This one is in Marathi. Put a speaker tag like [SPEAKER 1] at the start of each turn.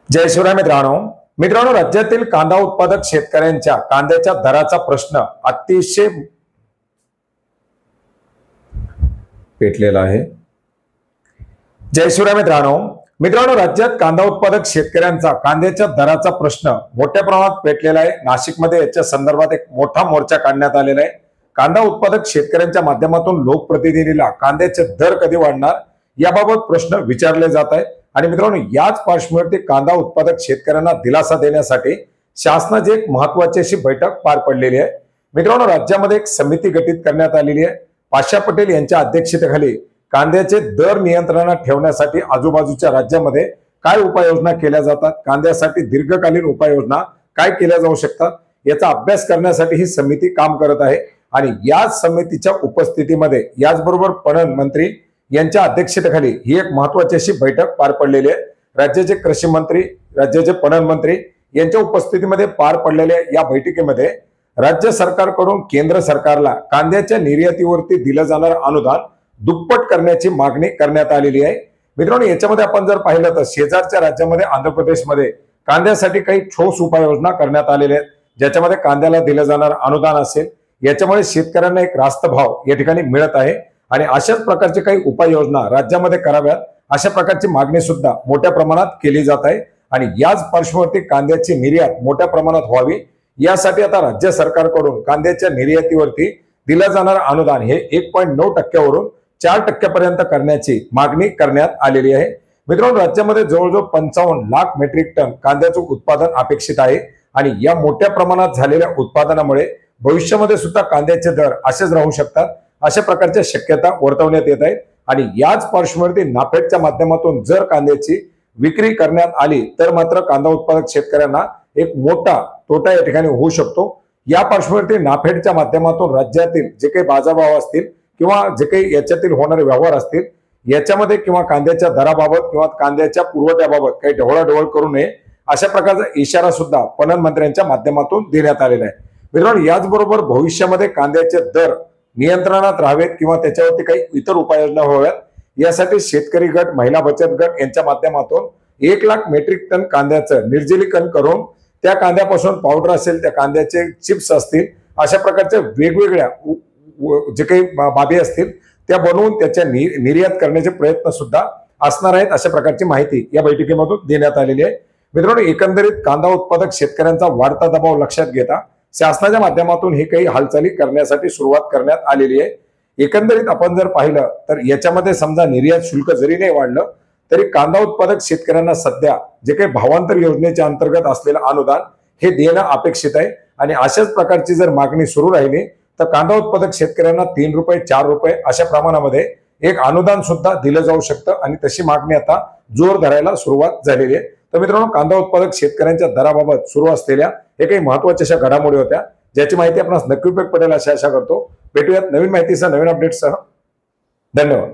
[SPEAKER 1] जय शिवराय मित्रांनो राज्यातील कांदा उत्पादक शेतकऱ्यांच्या कांद्याच्या दराचा प्रश्न अतिशय पेटलेला आहे। जय शिवराय मित्रांनो राज्यात कांदा उत्पादक शेतकऱ्यांचा कांद्याच्या दराचा प्रश्न मोठ्या प्रमाणात पेटलेला आहे। नाशिकमध्ये याच्या संदर्भात एक मोठा मोर्चा काढण्यात आलेला आहे। कांदा उत्पादक शेतकऱ्यांच्या माध्यमातून लोकप्रतिनिधीला कांद्याचे दर कधी वाढणार याबाबत प्रश्न विचारले जात आहे। आणि मित्रांनो याच पार्श्वभूमीवर कांदा उत्पादक शेतकऱ्यांना दिलासा देण्यासाठी शासनाची एक महत्त्वाची अशी बैठक पार पडलेली आहे। मित्रांनो राज्यामध्ये एक समिती गठीत करण्यात आलेली आहे। पाशा पटेल यांच्या अध्यक्षतेखाली कांद्याचे दर नियंत्रणात ठेवण्यासाठी आजूबाजूच्या राज्यामध्ये काय उपाययोजना केल्या जातात, कांद्यासाठी दीर्घकालीन उपाययोजना काय केल्या जाऊ शकतात याचा अभ्यास करण्यासाठी ही समिती काम करत आहे। आणि याच समितीच्या उपस्थितीमध्ये याचबरोबर पणन मंत्री यांच्या अध्यक्षतेखाली ही एक महत्त्वाची अशी बैठक पार पडलेली आहे। राज्याचे कृषी मंत्री, राज्याचे पणन मंत्री यांच्या उपस्थितीमध्ये पार पडलेल्या या बैठकीमध्ये राज्य सरकारकडून केंद्र सरकारला कांद्याच्या निर्यातीवरती दिलं जाणारं अनुदान दुप्पट करण्याची मागणी करण्यात आलेली आहे। मित्रांनो याच्यामध्ये आपण जर पाहिलं तर शेजारच्या राज्यामध्ये आंध्र प्रदेशमध्ये कांद्यासाठी काही ठोस उपाययोजना करण्यात आलेल्या आहेत, ज्याच्यामध्ये कांद्याला दिलं जाणारं अनुदान असेल, याच्यामुळे शेतकऱ्यांना एक रास्त भाव या ठिकाणी मिळत आहे। आणि अशाच प्रकारचे काही उपाययोजना राज्यामध्ये कराव्यात अशा प्रकारची मागणी सुद्धा मोठ्या प्रमाणात केली जात आहे। आणि याच पार्श्वभूमीवरती कांद्याची निर्यात मोठ्या प्रमाणात व्हावी यासाठी आता राज्य सरकारकडून कांद्याच्या निर्यातीवरती दिलं जाणारं अनुदान हे 1.9% वरून 4% पर्यंत करण्याची मागणी करण्यात आलेली आहे। मित्रांनो राज्यामध्ये जवळजवळ 55 लाख मेट्रिक टन कांद्याचं उत्पादन अपेक्षित आहे। आणि या मोठ्या प्रमाणात झालेल्या उत्पादनामुळे भविष्यामध्ये सुद्धा कांद्याचे दर असेच राहू शकतात अशा प्रकारच्या शक्यता वर्तवण्यात येत आहेत। आणि याच पार्श्वभूमीवरती नाफेडच्या माध्यमातून जर कांद्याची विक्री करण्यात आली तर मात्र कांदा उत्पादक शेतकऱ्यांना एक मोठा तोटा या ठिकाणी होऊ शकतो। या पार्श्वभूमीवरती नाफेडच्या माध्यमातून राज्यातील जे काही बाजारभाव असतील किंवा जे काही याच्यातील होणारे व्यवहार असतील याच्यामध्ये किंवा कांद्याच्या दराबाबत किंवा कांद्याच्या पुरवठ्याबाबत काही ढवळाढवळ करू नये अशा प्रकारचा इशारा सुद्धा पणन मंत्र्यांच्या माध्यमातून देण्यात आलेला आहे। मित्रांनो याचबरोबर भविष्यामध्ये कांद्याचे दर नियंत्रणात राहावेत किंवा त्याच्यावरती काही इतर उपाययोजना व्हाव्यात यासाठी शेतकरी गट, महिला बचत गट यांच्या माध्यमातून 1 लाख मेट्रिक टन कांद्याचं निर्जलीकरण करून त्या कांद्यापासून पावडर असेल, त्या कांद्याचे चिप्स असतील, अशा प्रकारच्या वेगवेगळ्या जे काही बाबी असतील त्या बनवून त्याच्या निर्यात करण्याचे प्रयत्न सुद्धा असणार आहेत अशा प्रकारची माहिती या बैठकीमधून देण्यात आलेली आहे। मित्रांनो एकंदरीत कांदा उत्पादक शेतकऱ्यांचा वाढता दबाव लक्षात घेता शासनाच्या माध्यमातून हे काही हालचाली करण्यासाठी सुरुवात करण्यात आलेली आहे। एकंदरीत आपण जर पाहिलं तर याच्यामध्ये समजा निर्यात शुल्क जरी नाही वाढलं तरी कांदा उत्पादक शेतकऱ्यांना सध्या जे काही भावांतर योजनेच्या अंतर्गत असलेलं अनुदान हे देणं अपेक्षित आहे। आणि अशाच प्रकारची जर मागणी सुरू राहिली तर कांदा उत्पादक शेतकऱ्यांना 3 रुपये 4 रुपये अशा प्रमाणामध्ये एक अनुदान सुद्धा दिलं जाऊ शकतं आणि तशी मागणी आता जोर धरायला सुरुवात झालेली आहे। तर मित्रांनो कांदा उत्पादक शेतकऱ्यांच्या दराबाबत सुरू असलेल्या हे काही महत्त्वाच्या अशा घडामोडी होत्या ज्याची माहिती आपणास नक्की उपयोग पडेल अशी आशा करतो। भेटूयात नवीन माहितीसह, नवीन अपडेट्ससह। धन्यवाद।